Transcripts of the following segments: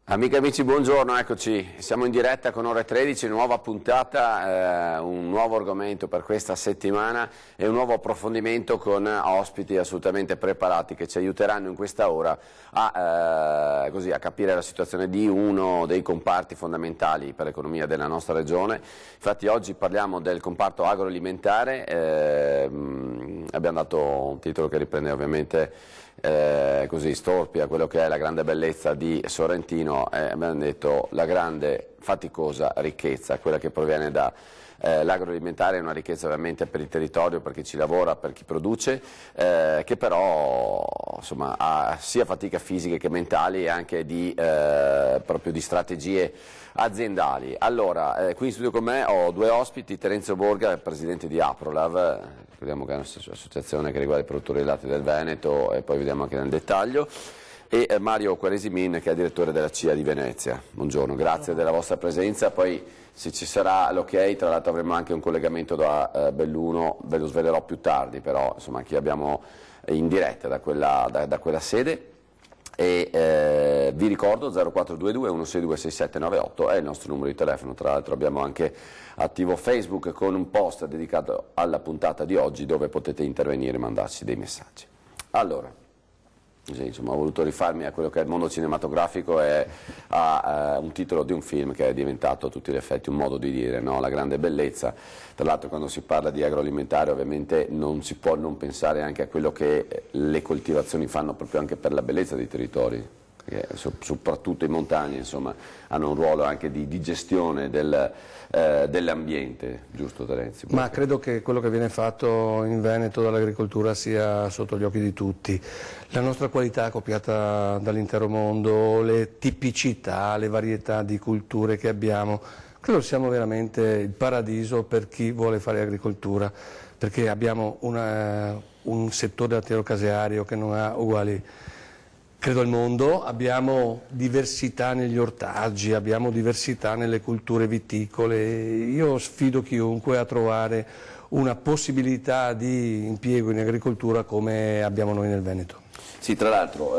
Amiche e amici, buongiorno, eccoci, siamo in diretta con Ore 13, nuova puntata, un nuovo argomento per questa settimana e un nuovo approfondimento con ospiti assolutamente preparati che ci aiuteranno in questa ora a capire la situazione di uno dei comparti fondamentali per l'economia della nostra regione. Infatti oggi parliamo del comparto agroalimentare, abbiamo dato un titolo che riprende ovviamente storpia quello che è la grande bellezza di Sorrentino, abbiamo detto la grande faticosa ricchezza, quella che proviene da l'agroalimentare è una ricchezza ovviamente per il territorio, per chi ci lavora, per chi produce, che però insomma, ha sia fatiche fisiche che mentali e anche proprio di strategie aziendali. Allora, qui in studio con me ho due ospiti, Terenzio Borga, presidente di Aprolav, vediamo che è un'associazione che riguarda i produttori del latte del Veneto e poi vediamo anche nel dettaglio, e Mario Quaresimin che è direttore della CIA di Venezia. Buongiorno, grazie della vostra presenza. Poi se ci sarà l'ok, tra l'altro avremo anche un collegamento da Belluno, ve lo svelerò più tardi, però insomma chi abbiamo in diretta da quella sede. E vi ricordo 0422 162 6798 è il nostro numero di telefono, tra l'altro abbiamo anche attivo Facebook con un post dedicato alla puntata di oggi dove potete intervenire e mandarci dei messaggi. Allora, così, insomma, ho voluto rifarmi a quello che è il mondo cinematografico e a un titolo di un film che è diventato a tutti gli effetti un modo di dire, no? La grande bellezza. Tra l'altro quando si parla di agroalimentare ovviamente non si può non pensare anche a quello che le coltivazioni fanno proprio anche per la bellezza dei territori, che soprattutto in montagna insomma, hanno un ruolo anche di gestione dell'ambiente, giusto Terenzio? Ma credo che quello che viene fatto in Veneto dall'agricoltura sia sotto gli occhi di tutti. La nostra qualità copiata dall'intero mondo, le tipicità, le varietà di culture che abbiamo, credo siamo veramente il paradiso per chi vuole fare agricoltura, perché abbiamo un settore lattiero-caseario che non ha uguali credo al mondo, abbiamo diversità negli ortaggi, abbiamo diversità nelle culture viticole. Io sfido chiunque a trovare una possibilità di impiego in agricoltura come abbiamo noi nel Veneto. Sì, tra l'altro,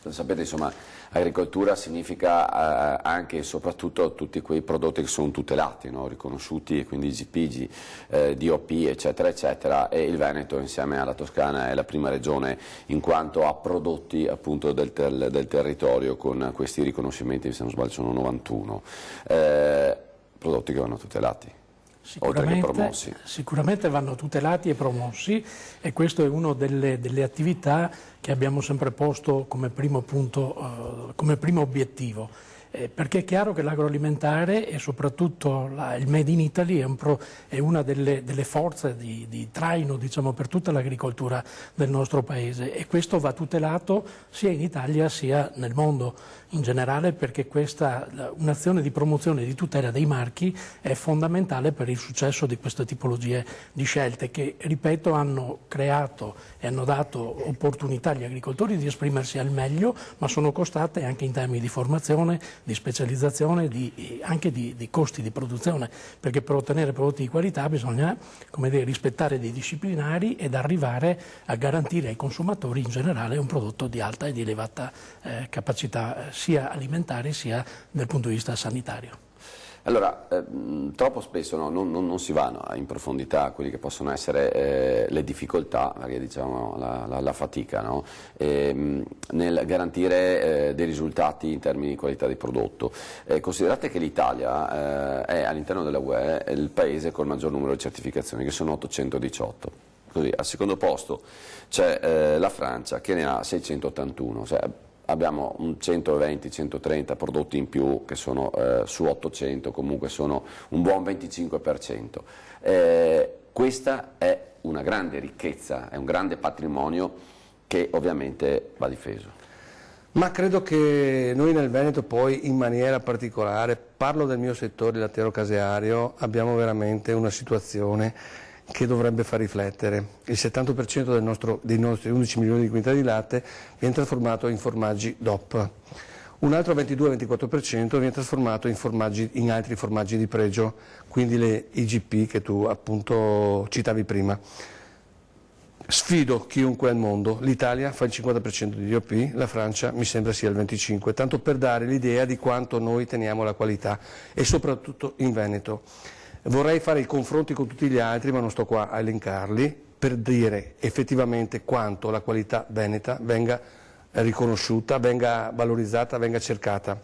sapete insomma, agricoltura significa anche e soprattutto tutti quei prodotti che sono tutelati, no? Riconosciuti, quindi IGP, DOP, eccetera, eccetera, e il Veneto insieme alla Toscana è la prima regione in quanto a prodotti appunto del territorio con questi riconoscimenti, se non sbaglio sono 91, prodotti che vanno tutelati. Sicuramente vanno tutelati e promossi, e questo è una delle attività che abbiamo sempre posto come primo punto, come primo obiettivo. Perché è chiaro che l'agroalimentare e soprattutto il Made in Italy è una delle forze di traino, diciamo, per tutta l'agricoltura del nostro Paese, e questo va tutelato sia in Italia sia nel mondo in generale, perché un'azione di promozione e di tutela dei marchi è fondamentale per il successo di queste tipologie di scelte che, ripeto, hanno creato e hanno dato opportunità agli agricoltori di esprimersi al meglio, ma sono costate anche in termini di formazione, di specializzazione, anche di costi di produzione, perché per ottenere prodotti di qualità bisogna, come dire, rispettare dei disciplinari ed arrivare a garantire ai consumatori in generale un prodotto di alta e di elevata capacità sia alimentare sia dal punto di vista sanitario. Allora, troppo spesso non si vanno in profondità a quelli che possono essere le difficoltà, magari diciamo la fatica, no? Nel garantire dei risultati in termini di qualità di prodotto. Considerate che l'Italia è all'interno della UE il paese con il maggior numero di certificazioni, che sono 818. Così, al secondo posto c'è la Francia che ne ha 681. Cioè, abbiamo un 120-130 prodotti in più che sono su 800, comunque sono un buon 25%. Questa è una grande ricchezza, è un grande patrimonio che ovviamente va difeso. Ma credo che noi nel Veneto poi in maniera particolare, parlo del mio settore lattiero-caseario, abbiamo veramente una situazione che dovrebbe far riflettere. Il 70% dei nostri 11 milioni di quintali di latte viene trasformato in formaggi DOP. un altro 22-24% viene trasformato in altri formaggi di pregio, quindi le IGP che tu appunto citavi prima. Sfido chiunque al mondo, l'Italia fa il 50% di DOP, la Francia mi sembra sia il 25%, tanto per dare l'idea di quanto noi teniamo la qualità e soprattutto in Veneto. Vorrei fare i confronti con tutti gli altri, ma non sto qua a elencarli, per dire effettivamente quanto la qualità veneta venga riconosciuta, venga valorizzata, venga cercata.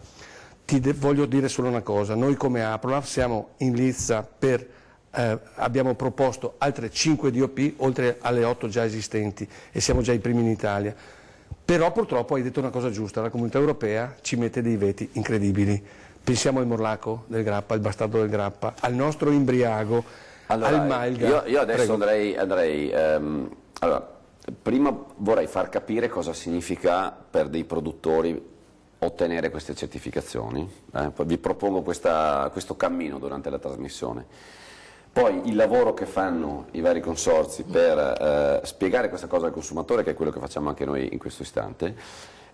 Voglio dire solo una cosa, noi come Aprola siamo in lizza abbiamo proposto altre 5 DOP oltre alle 8 già esistenti e siamo già i primi in Italia, però purtroppo hai detto una cosa giusta, la Comunità Europea ci mette dei veti incredibili, pensiamo al Morlacco del Grappa, al Bastardo del Grappa, al nostro Imbriago, allora, al Malga. Io adesso andrei allora, prima vorrei far capire cosa significa per dei produttori ottenere queste certificazioni, poi vi propongo questo cammino durante la trasmissione. Poi il lavoro che fanno i vari consorzi per spiegare questa cosa al consumatore, che è quello che facciamo anche noi in questo istante,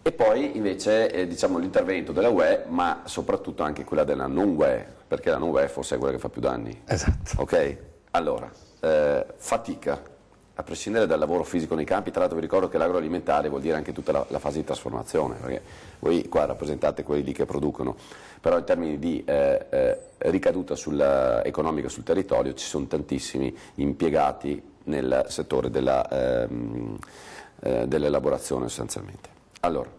e poi invece diciamo l'intervento della UE, ma soprattutto anche quella della non UE, perché la non UE forse è quella che fa più danni. Esatto. Ok? Allora, fatica, a prescindere dal lavoro fisico nei campi. Tra l'altro vi ricordo che l'agroalimentare vuol dire anche tutta la fase di trasformazione, perché voi qua rappresentate quelli lì che producono, però in termini di ricaduta economica sul territorio ci sono tantissimi impiegati nel settore dell'elaborazione sostanzialmente. Allora,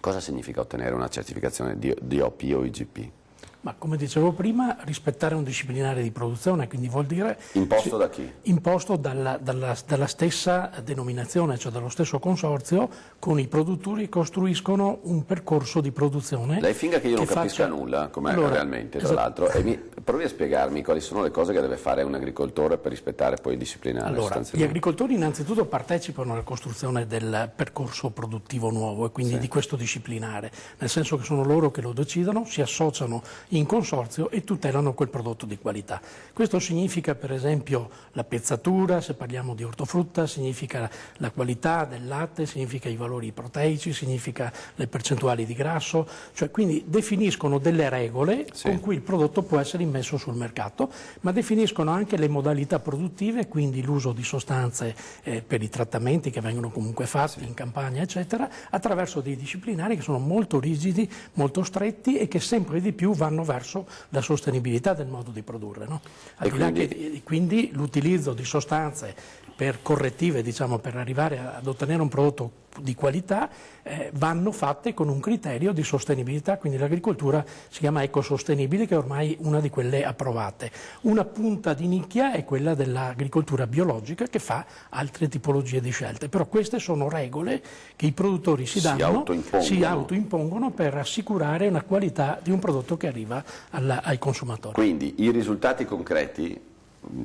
cosa significa ottenere una certificazione di DOP o IGP? Ma come dicevo prima, rispettare un disciplinare di produzione, quindi vuol dire... Imposto da chi? Imposto dalla stessa denominazione, cioè dallo stesso consorzio, con i produttori che costruiscono un percorso di produzione. Lei finga che io non capisca nulla, come realmente, tra l'altro, e provi a spiegarmi quali sono le cose che deve fare un agricoltore per rispettare poi il disciplinare. Allora, gli agricoltori innanzitutto partecipano alla costruzione del percorso produttivo nuovo e quindi di questo disciplinare, nel senso che sono loro che lo decidono, si associano in consorzio e tutelano quel prodotto di qualità. Questo significa per esempio la pezzatura, se parliamo di ortofrutta, significa la qualità del latte, significa i valori proteici, significa le percentuali di grasso, cioè quindi definiscono delle regole con cui il prodotto può essere immesso sul mercato, ma definiscono anche le modalità produttive, quindi l'uso di sostanze per i trattamenti che vengono comunque fatti in campagna eccetera, attraverso dei disciplinari che sono molto rigidi, molto stretti e che sempre di più vanno verso la sostenibilità del modo di produrre. No? Quindi l'utilizzo di sostanze per correttive, diciamo, per arrivare ad ottenere un prodotto di qualità, vanno fatte con un criterio di sostenibilità, quindi l'agricoltura si chiama ecosostenibile, che è ormai una di quelle approvate. Una punta di nicchia è quella dell'agricoltura biologica, che fa altre tipologie di scelte, però queste sono regole che i produttori si autoimpongono per assicurare una qualità di un prodotto che arriva ai consumatori. Quindi i risultati concreti,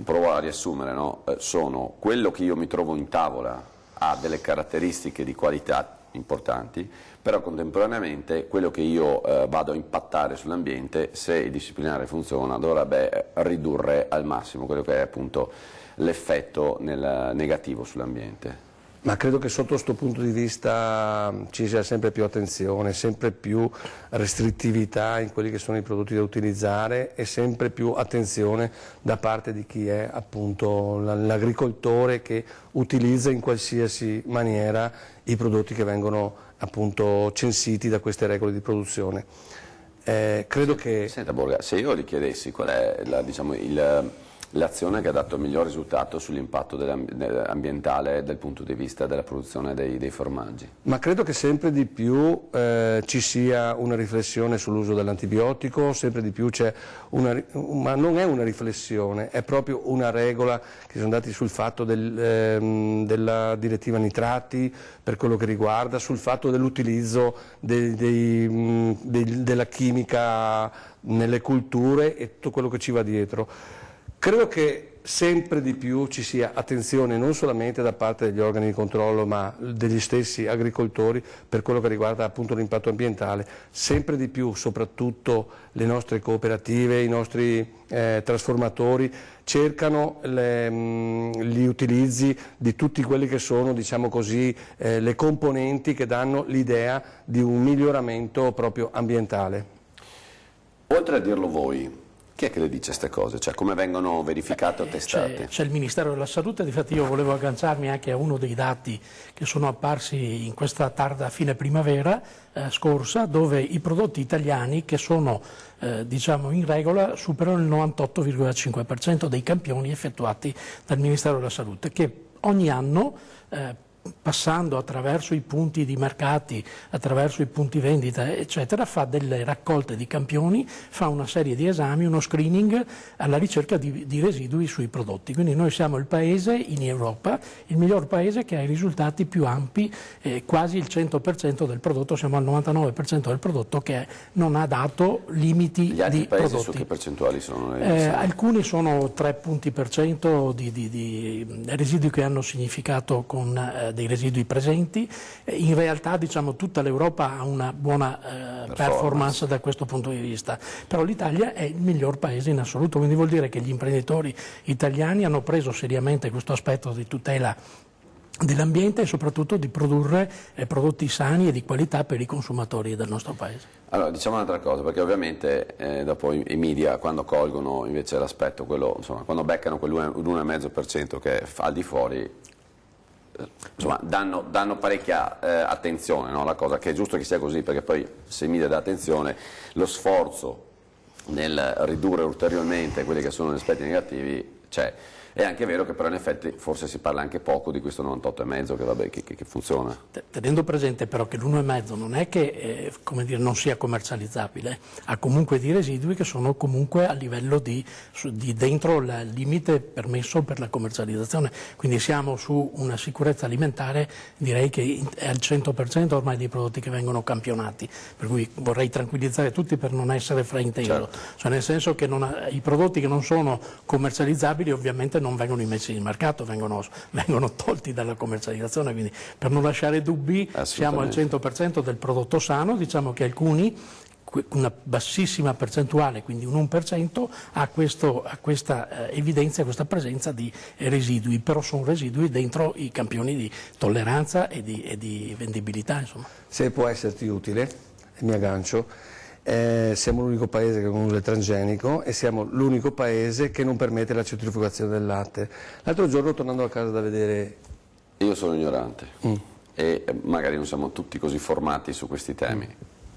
provo a riassumere, no? Sono quello che io mi trovo in tavola ha delle caratteristiche di qualità importanti, però contemporaneamente quello che io vado a impattare sull'ambiente, se il disciplinare funziona, dovrebbe ridurre al massimo quello che è appunto l'effetto negativo sull'ambiente. Ma credo che sotto questo punto di vista ci sia sempre più attenzione, sempre più restrittività in quelli che sono i prodotti da utilizzare e sempre più attenzione da parte di chi è appunto l'agricoltore che utilizza in qualsiasi maniera i prodotti che vengono appunto censiti da queste regole di produzione. Credo che... Senta Borga, se io gli chiedessi qual è l'azione che ha dato il miglior risultato sull'impatto ambientale dal punto di vista della produzione dei formaggi? Ma credo che sempre di più ci sia una riflessione sull'uso dell'antibiotico, sempre di più c'è ma non è una riflessione, è proprio una regola che sono andati sul fatto della direttiva nitrati per quello che riguarda, sul fatto dell'utilizzo della chimica nelle culture e tutto quello che ci va dietro. Credo che sempre di più ci sia attenzione non solamente da parte degli organi di controllo ma degli stessi agricoltori per quello che riguarda appunto l'impatto ambientale, sempre di più soprattutto le nostre cooperative, i nostri trasformatori cercano gli utilizzi di tutti quelli che sono, diciamo così, le componenti che danno l'idea di un miglioramento proprio ambientale. Oltre a dirlo voi, chi è che le dice queste cose? Cioè come vengono verificate o testate? C'è il Ministero della Salute, difatti io volevo agganciarmi anche a uno dei dati che sono apparsi in questa tarda fine primavera scorsa, dove i prodotti italiani che sono diciamo in regola superano il 98,5% dei campioni effettuati dal Ministero della Salute, che ogni anno passando attraverso i punti di mercati, attraverso i punti vendita, eccetera, fa delle raccolte di campioni, fa una serie di esami, uno screening alla ricerca di residui sui prodotti. Quindi noi siamo il paese in Europa, il miglior paese che ha i risultati più ampi, quasi il 100% del prodotto, siamo al 99% del prodotto che non ha dato limiti Gli altri di paesi prodotti. su che percentuali sono? Alcuni sono 3 punti per cento di residui che hanno significato con dei residui presenti. In realtà diciamo tutta l'Europa ha una buona performance da questo punto di vista, però l'Italia è il miglior paese in assoluto, quindi vuol dire che gli imprenditori italiani hanno preso seriamente questo aspetto di tutela dell'ambiente e soprattutto di produrre prodotti sani e di qualità per i consumatori del nostro paese. Allora, diciamo un'altra cosa, perché ovviamente dopo i media quando colgono invece l'aspetto, quello, insomma, quando beccano quell'1,5% che fa al di fuori, insomma, danno parecchia attenzione, no? La cosa che è giusto che sia così, perché poi se i media dà attenzione, lo sforzo nel ridurre ulteriormente quelli che sono gli aspetti negativi c'è. È anche vero che però in effetti forse si parla anche poco di questo 98,5 che, vabbè, che funziona. Tenendo presente però che l'1,5 non è che come dire, non sia commercializzabile, ha comunque dei residui che sono comunque a livello di dentro il limite permesso per la commercializzazione, quindi siamo su una sicurezza alimentare direi che è al 100% ormai dei prodotti che vengono campionati, per cui vorrei tranquillizzare tutti per non essere frainteso, certo. Cioè nel senso che i prodotti che non sono commercializzabili ovviamente non vengono immessi in mercato, vengono tolti dalla commercializzazione, quindi per non lasciare dubbi siamo al 100% del prodotto sano, diciamo che alcuni, una bassissima percentuale, quindi un 1%, ha questa evidenza, questa presenza di residui, però sono residui dentro i campioni di tolleranza e di vendibilità. Insomma. Se può esserti utile, mi aggancio. Siamo l'unico paese che non usa il transgenico e siamo l'unico paese che non permette la centrifugazione del latte. L'altro giorno, tornando a casa da vedere... Io sono ignorante e magari non siamo tutti così formati su questi temi.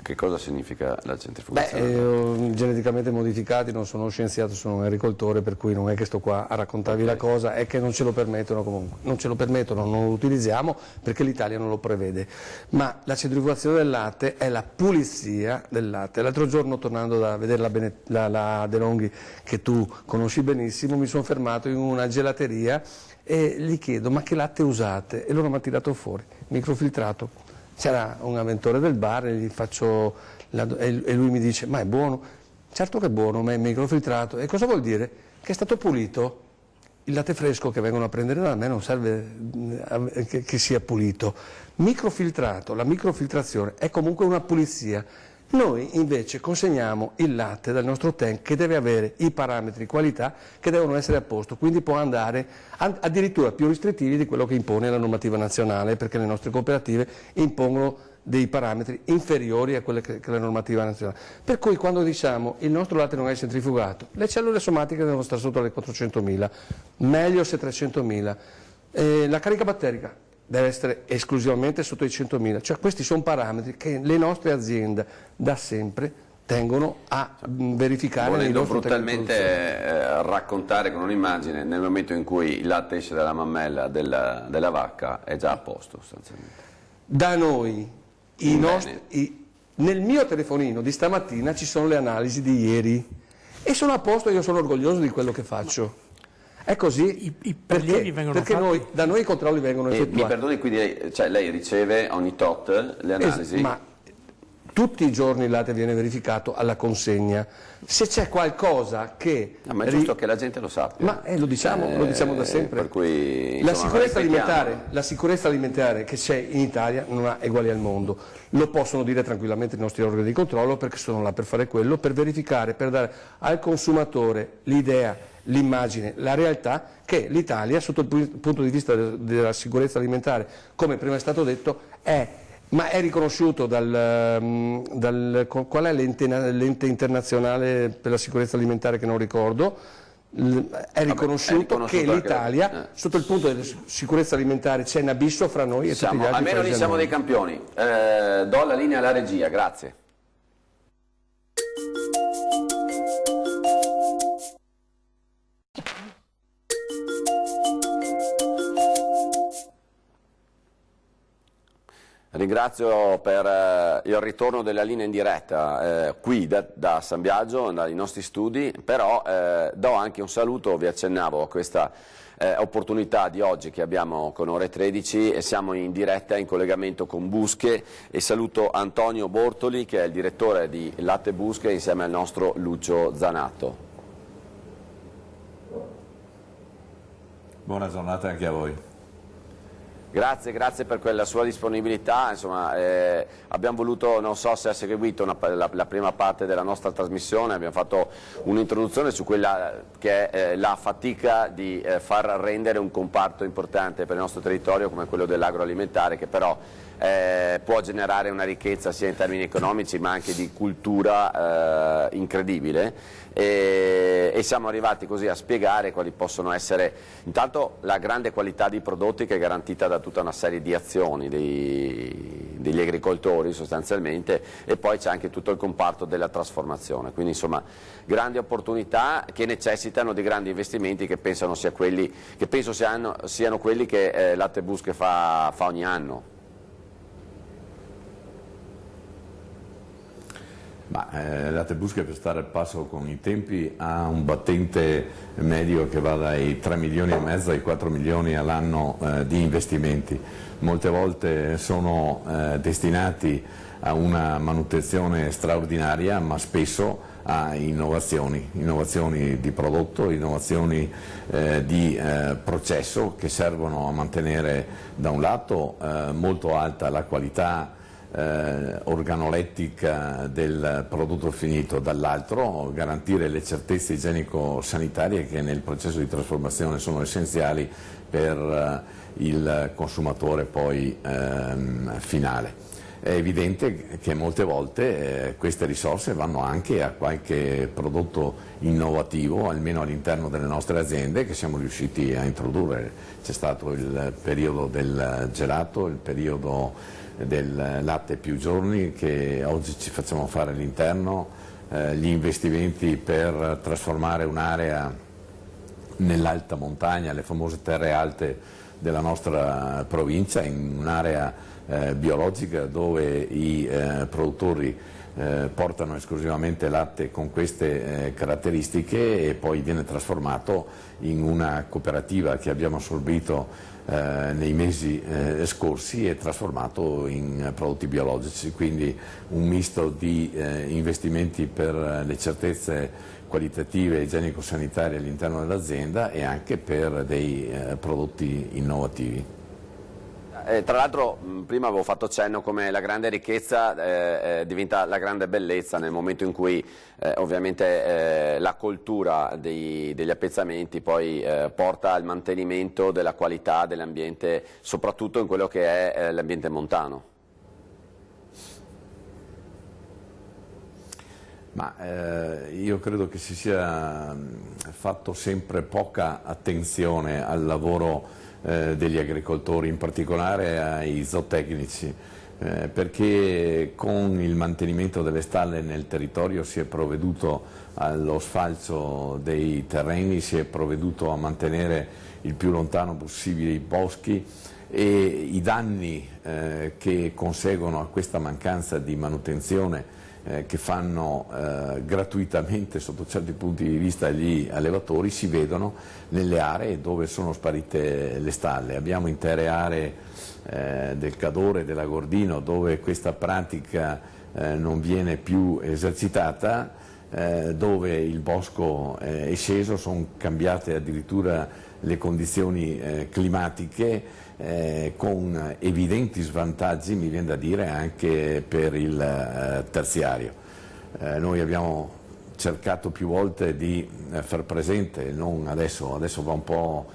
Che cosa significa la centrifugazione? Geneticamente modificati, non sono scienziato, sono un agricoltore, per cui non è che sto qua a raccontarvi la cosa, è che non ce lo permettono comunque. Non ce lo permettono, non lo utilizziamo perché l'Italia non lo prevede. Ma la centrifugazione del latte è la pulizia del latte. L'altro giorno, tornando da vedere la De Longhi, che tu conosci benissimo, mi sono fermato in una gelateria e gli chiedo: ma che latte usate? E loro mi hanno tirato fuori, microfiltrato. C'era un avventore del bar e gli faccio e lui mi dice: ma è buono? Certo che è buono, ma è microfiltrato. E cosa vuol dire? Che è stato pulito. Il latte fresco che vengono a prendere da me non serve che sia pulito. Microfiltrato, la microfiltrazione è comunque una pulizia. Noi invece consegniamo il latte dal nostro tank che deve avere i parametri qualità che devono essere a posto, quindi può andare addirittura più restrittivi di quello che impone la normativa nazionale, perché le nostre cooperative impongono dei parametri inferiori a quelle che la normativa nazionale. Per cui quando diciamo il nostro latte non è centrifugato, le cellule somatiche devono stare sotto le 400.000, meglio se 300.000, la carica batterica deve essere esclusivamente sotto i 100.000, cioè questi sono parametri che le nostre aziende da sempre tengono a verificare. Volendo brutalmente raccontare con un'immagine, nel momento in cui il latte esce dalla mammella della vacca è già a posto sostanzialmente. Da noi, nel mio telefonino di stamattina ci sono le analisi di ieri e sono a posto, io sono orgoglioso di quello che faccio. È così, perché da noi i controlli vengono effettuati. Mi perdoni, quindi cioè lei riceve ogni tot le analisi? tutti i giorni il latte viene verificato alla consegna. Se c'è qualcosa che... No, ma è giusto che la gente lo sappia. Ma lo diciamo da sempre. Per cui, la insomma, sicurezza alimentare che c'è in Italia non ha eguali al mondo. Lo possono dire tranquillamente i nostri organi di controllo, perché sono là per fare quello, per verificare, per dare al consumatore l'idea, l'immagine, la realtà che l'Italia, sotto il punto di vista della sicurezza alimentare, come prima è stato detto, è riconosciuto qual è l'ente internazionale per la sicurezza alimentare, che non ricordo, è riconosciuto che l'Italia, sotto il punto della sicurezza alimentare, c'è un abisso fra noi e tutti gli altri almeno paesi. lì siamo dei campioni. Do la linea alla regia, grazie. Ringrazio per il ritorno della linea in diretta qui da San Biagio, dai nostri studi, però do anche un saluto, vi accennavo a questa opportunità di oggi che abbiamo con Ore 13 e siamo in diretta in collegamento con Busche e saluto Antonio Bortoli che è il direttore di Latte Busche insieme al nostro Lucio Zanatto. Buona giornata anche a voi. Grazie per quella sua disponibilità, insomma, abbiamo voluto, non so se ha seguito la prima parte della nostra trasmissione, abbiamo fatto un'introduzione su quella che è la fatica di far rendere un comparto importante per il nostro territorio come quello dell'agroalimentare, che però può generare una ricchezza sia in termini economici ma anche di cultura incredibile. E siamo arrivati così a spiegare quali possono essere intanto la grande qualità di prodotti che è garantita da tutta una serie di azioni degli agricoltori sostanzialmente, e poi c'è anche tutto il comparto della trasformazione, quindi insomma grandi opportunità che necessitano di grandi investimenti che penso siano quelli che Latte Busche fa ogni anno. Latte Busche, per stare al passo con i tempi, ha un battente medio che va dai 3,5 milioni ai 4 milioni all'anno di investimenti. Molte volte sono destinati a una manutenzione straordinaria, ma spesso a innovazioni di prodotto, innovazioni di processo che servono a mantenere da un lato molto alta la qualità organolettica del prodotto finito, dall'altro garantire le certezze igienico-sanitarie che nel processo di trasformazione sono essenziali per il consumatore poi finale. È evidente che molte volte queste risorse vanno anche a qualche prodotto innovativo, almeno all'interno delle nostre aziende, che siamo riusciti a introdurre. C'è stato il periodo del gelato, il periodo del latte più giorni, che oggi ci facciamo fare all'interno, gli investimenti per trasformare un'area nell'alta montagna, le famose terre alte della nostra provincia, in un'area biologica dove i produttori portano esclusivamente latte con queste caratteristiche e poi viene trasformato in una cooperativa che abbiamo assorbito nei mesi scorsi e trasformato in prodotti biologici, quindi un misto di investimenti per le certezze qualitative e igienico-sanitarie all'interno dell'azienda e anche per dei prodotti innovativi. Tra l'altro prima avevo fatto cenno come la grande ricchezza diventa la grande bellezza nel momento in cui ovviamente la coltura degli appezzamenti poi porta al mantenimento della qualità dell'ambiente, soprattutto in quello che è l'ambiente montano. Io credo che si sia fatto sempre poca attenzione al lavoro degli agricoltori, in particolare ai zootecnici, perché con il mantenimento delle stalle nel territorio si è provveduto allo sfalcio dei terreni, si è provveduto a mantenere il più lontano possibile i boschi, e i danni che conseguono a questa mancanza di manutenzione che fanno gratuitamente sotto certi punti di vista gli allevatori si vedono nelle aree dove sono sparite le stalle. Abbiamo intere aree del Cadore e dell'Agordino dove questa pratica non viene più esercitata, dove il bosco è sceso, sono cambiate addirittura le condizioni climatiche, con evidenti svantaggi, mi viene da dire, anche per il terziario. Noi abbiamo cercato più volte di far presente, non adesso va un po'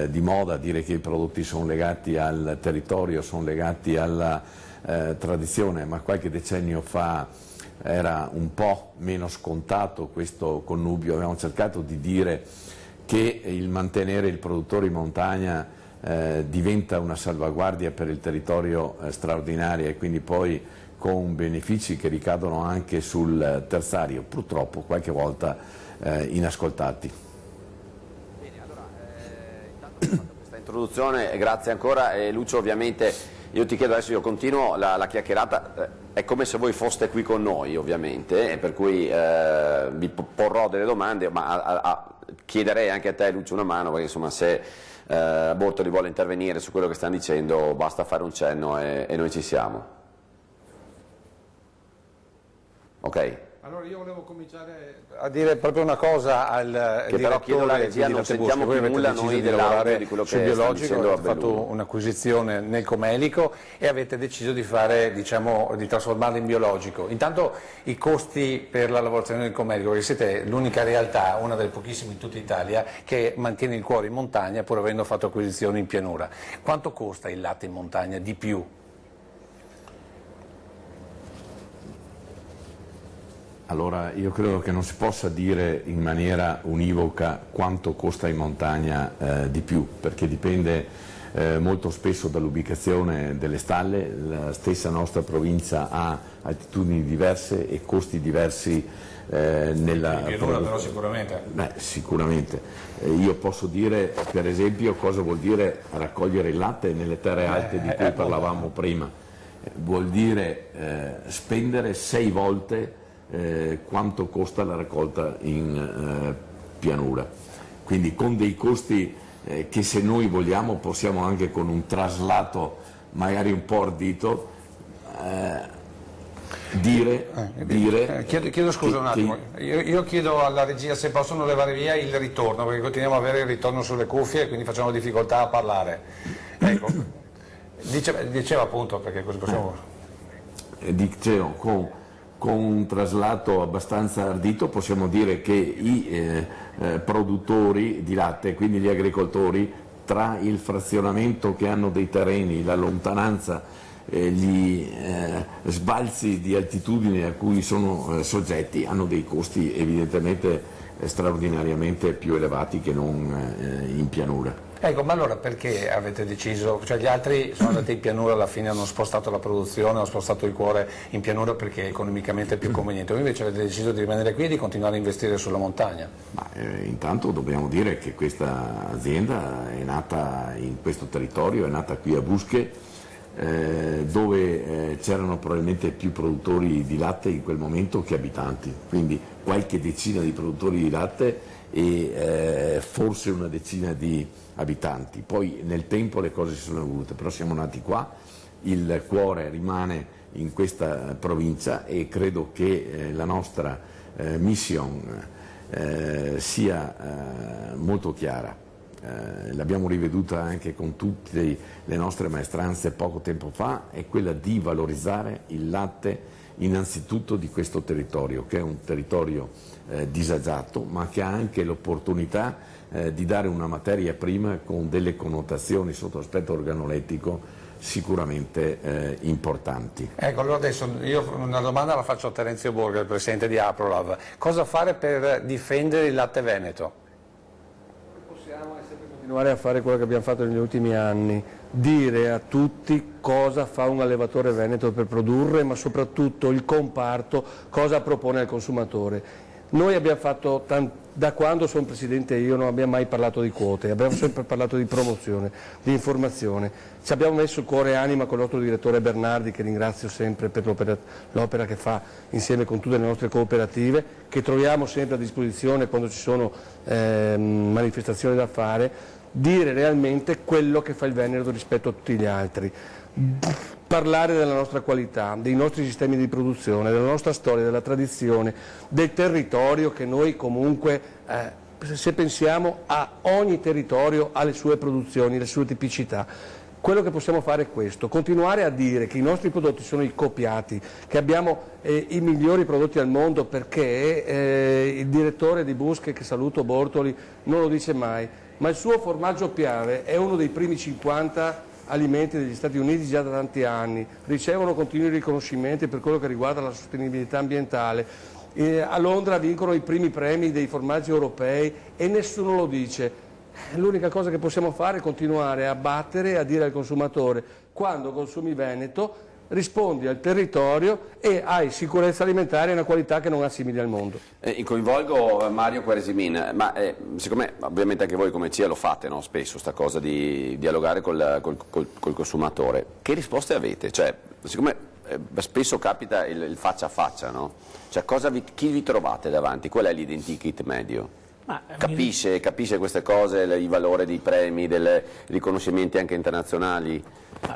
di moda dire che i prodotti sono legati al territorio, sono legati alla tradizione, ma qualche decennio fa era un po' meno scontato questo connubio. Abbiamo cercato di dire che il mantenere il produttore in montagna diventa una salvaguardia per il territorio straordinaria, e quindi poi con benefici che ricadono anche sul terziario, purtroppo qualche volta inascoltati. Bene, allora, intanto ho fatto questa introduzione, grazie ancora. Lucio, ovviamente io ti chiedo adesso, io continuo la chiacchierata, è come se voi foste qui con noi ovviamente, e per cui vi porrò delle domande, ma chiederei anche a te, Lucio, una mano, perché insomma se Bortoli vuole intervenire su quello che stanno dicendo basta fare un cenno e noi ci siamo. Ok. Allora io volevo cominciare a dire proprio una cosa al che però chiedo alla regia, non sentiamo più nulla noi dell'audio di quello che stanno dicendo. Avete fatto un'acquisizione nel Comelico e avete deciso di fare, diciamo, di trasformarlo in biologico. Intanto i costi per la lavorazione del Comelico, perché siete l'unica realtà, una delle pochissime in tutta Italia, che mantiene il cuore in montagna pur avendo fatto acquisizioni in pianura. Quanto costa il latte in montagna di più? Allora, io credo che non si possa dire in maniera univoca quanto costa in montagna di più, perché dipende molto spesso dall'ubicazione delle stalle. La stessa nostra provincia ha altitudini diverse e costi diversi nella... In pianura però sicuramente. Sicuramente. Io posso dire, per esempio, cosa vuol dire raccogliere il latte nelle terre alte di cui parlavamo prima. Vuol dire spendere 6 volte quanto costa la raccolta in pianura, quindi con dei costi che, se noi vogliamo, possiamo anche con un traslato magari un po' ardito dire chiedo scusa un attimo, io chiedo alla regia se possono levare via il ritorno, perché continuiamo ad avere il ritorno sulle cuffie e quindi facciamo difficoltà a parlare. Ecco, diceva appunto, perché così possiamo... Dicevo, con un traslato abbastanza ardito possiamo dire che i produttori di latte, quindi gli agricoltori, tra il frazionamento che hanno dei terreni, la lontananza, gli sbalzi di altitudine a cui sono soggetti, hanno dei costi evidentemente straordinariamente più elevati che non in pianura. Ecco, ma allora perché avete deciso, cioè gli altri sono andati in pianura, alla fine hanno spostato la produzione, hanno spostato il cuore in pianura perché è economicamente più conveniente, voi invece avete deciso di rimanere qui e di continuare a investire sulla montagna? Intanto dobbiamo dire che questa azienda è nata in questo territorio, è nata qui a Busche, dove c'erano probabilmente più produttori di latte in quel momento che abitanti, quindi qualche decina di produttori di latte e forse una decina di abitanti. Poi nel tempo le cose si sono evolute, però siamo nati qua, il cuore rimane in questa provincia e credo che la nostra mission sia molto chiara. L'abbiamo riveduta anche con tutte le nostre maestranze poco tempo fa, è quella di valorizzare il latte innanzitutto di questo territorio, che è un territorio disagiato, ma che ha anche l'opportunità di dare una materia prima con delle connotazioni sotto l'aspetto organolettico sicuramente importanti. Ecco, allora adesso io una domanda la faccio a Terenzio Borghi, il presidente di Aprolav. Cosa fare per difendere il latte veneto? Possiamo continuare a fare quello che abbiamo fatto negli ultimi anni, dire a tutti cosa fa un allevatore veneto per produrre, ma soprattutto il comparto cosa propone al consumatore. Noi abbiamo fatto, da quando sono presidente io, non abbiamo mai parlato di quote, abbiamo sempre parlato di promozione, di informazione. Ci abbiamo messo cuore e anima con il nostro direttore Bernardi, che ringrazio sempre per l'opera che fa insieme con tutte le nostre cooperative, che troviamo sempre a disposizione quando ci sono manifestazioni da fare, dire realmente quello che fa il Veneto rispetto a tutti gli altri. parlare della nostra qualità, dei nostri sistemi di produzione, della nostra storia, della tradizione, del territorio che noi comunque, se pensiamo a ogni territorio, ha le sue produzioni, le sue tipicità. Quello che possiamo fare è questo, continuare a dire che i nostri prodotti sono i copiati, che abbiamo i migliori prodotti al mondo, perché il direttore di Busche, che saluto, Bortoli, non lo dice mai, ma il suo formaggio Piave è uno dei primi 50 alimenti degli Stati Uniti già da tanti anni, ricevono continui riconoscimenti per quello che riguarda la sostenibilità ambientale, a Londra vincono i primi premi dei formaggi europei e nessuno lo dice. L'unica cosa che possiamo fare è continuare a battere e a dire al consumatore: quando consumi Veneto rispondi al territorio e hai sicurezza alimentare e una qualità che non ha simili al mondo. Coinvolgo Mario Quaresimin, ma siccome ovviamente anche voi come CIA lo fate, no? Spesso sta cosa di dialogare col consumatore, che risposte avete? Cioè, siccome spesso capita il faccia a faccia, no? Cioè, chi vi trovate davanti? Qual è l'identikit medio? Capisce queste cose, il valore dei premi, dei riconoscimenti anche internazionali?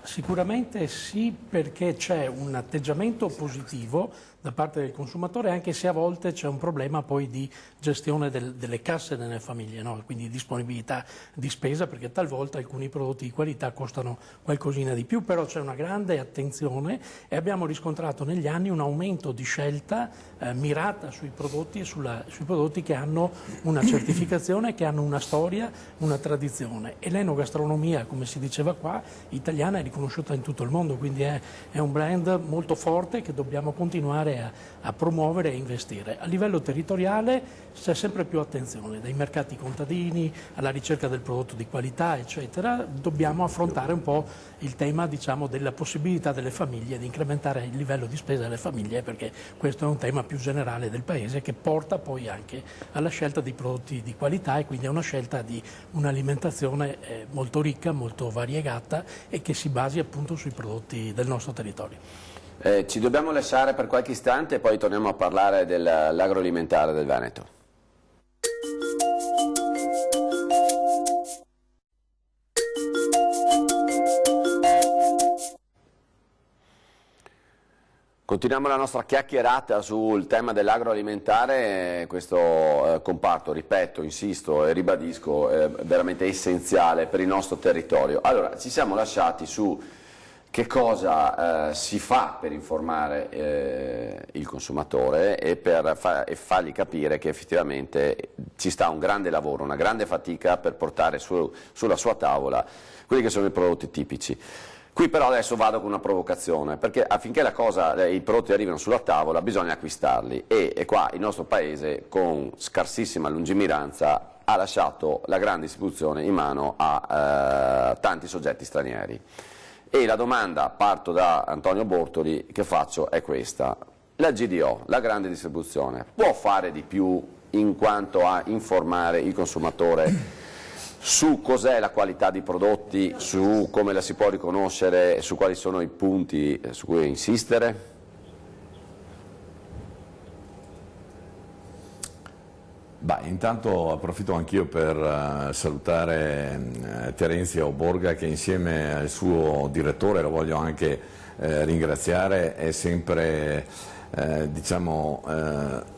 Sicuramente sì, perché c'è un atteggiamento positivo da parte del consumatore, anche se a volte c'è un problema poi di gestione delle casse nelle famiglie, no? Quindi disponibilità di spesa, perché talvolta alcuni prodotti di qualità costano qualcosina di più, però c'è una grande attenzione e abbiamo riscontrato negli anni un aumento di scelta mirata sui prodotti e sui prodotti che hanno una certificazione, che hanno una storia, una tradizione. E l'enogastronomia, come si diceva qua, italiana, è riconosciuta in tutto il mondo, quindi è un brand molto forte che dobbiamo continuare a promuovere e investire. A livello territoriale c'è sempre più attenzione, dai mercati contadini alla ricerca del prodotto di qualità, eccetera. Dobbiamo affrontare un po' il tema, diciamo, della possibilità delle famiglie di incrementare il livello di spesa delle famiglie, perché questo è un tema più generale del Paese che porta poi anche alla scelta di prodotti di qualità, e quindi è una scelta di un'alimentazione molto ricca, molto variegata e che si basi appunto sui prodotti del nostro territorio. Ci dobbiamo lasciare per qualche istante e poi torniamo a parlare dell'agroalimentare del Veneto. Continuiamo la nostra chiacchierata sul tema dell'agroalimentare, questo comparto, ripeto, insisto e ribadisco, è veramente essenziale per il nostro territorio. Allora, ci siamo lasciati su che cosa si fa per informare il consumatore e per fargli capire che effettivamente ci sta un grande lavoro, una grande fatica per portare sulla sua tavola quelli che sono i prodotti tipici. Qui però adesso vado con una provocazione, perché affinché i prodotti arrivino sulla tavola bisogna acquistarli e qua il nostro Paese, con scarsissima lungimiranza, ha lasciato la grande distribuzione in mano a tanti soggetti stranieri. E la domanda, parto da Antonio Bortoli, che faccio è questa: la GDO, la grande distribuzione, può fare di più in quanto a informare il consumatore su cos'è la qualità di prodotti, su come la si può riconoscere, su quali sono i punti su cui insistere? Intanto approfitto anch'io per salutare Terenzio Borga, che insieme al suo direttore, lo voglio anche ringraziare, è sempre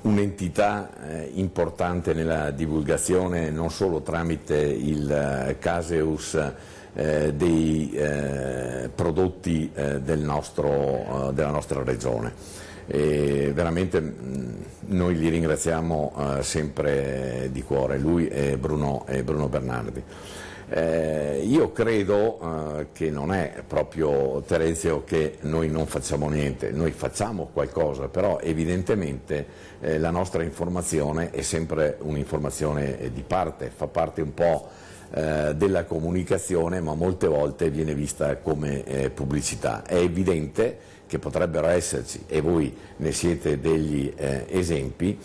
un'entità importante nella divulgazione, non solo tramite il Caseus dei prodotti della nostra regione. E veramente noi li ringraziamo sempre di cuore, lui e Bruno Bernardi. Io credo che non è proprio, Terenzio, che noi non facciamo niente, noi facciamo qualcosa, però evidentemente la nostra informazione è sempre un'informazione di parte, fa parte un po' della comunicazione, ma molte volte viene vista come pubblicità. È evidente che potrebbero esserci, e voi ne siete degli esempi,